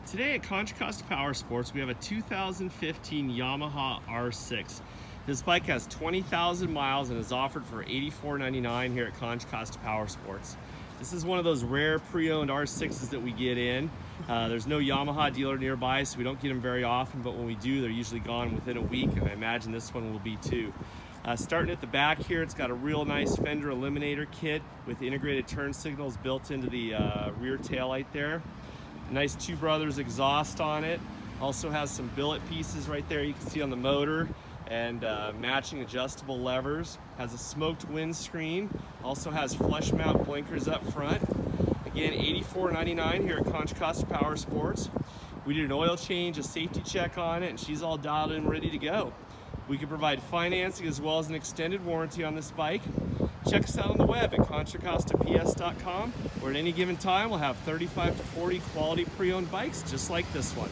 Today at Contra Costa Powersports, we have a 2015 Yamaha R6. This bike has 20,000 miles and is offered for $84.99 here at Contra Costa Powersports. This is one of those rare pre-owned R6s that we get in. There's no Yamaha dealer nearby, so we don't get them very often, but when we do, they're usually gone within a week, and I imagine this one will be too. Starting at the back here, it's got a real nice fender eliminator kit with integrated turn signals built into the rear taillight there. A nice Two Brothers exhaust on it. Also has some billet pieces right there you can see on the motor, and matching adjustable levers. Has a smoked windscreen. Also has flush mount blinkers up front. Again, $84.99 here at Contra Costa Powersports. We did an oil change, a safety check on it, and she's all dialed in, ready to go. We can provide financing as well as an extended warranty on this bike. Check us out on the web at ContraCostaPS.com, where at any given time we'll have 35 to 40 quality pre-owned bikes just like this one.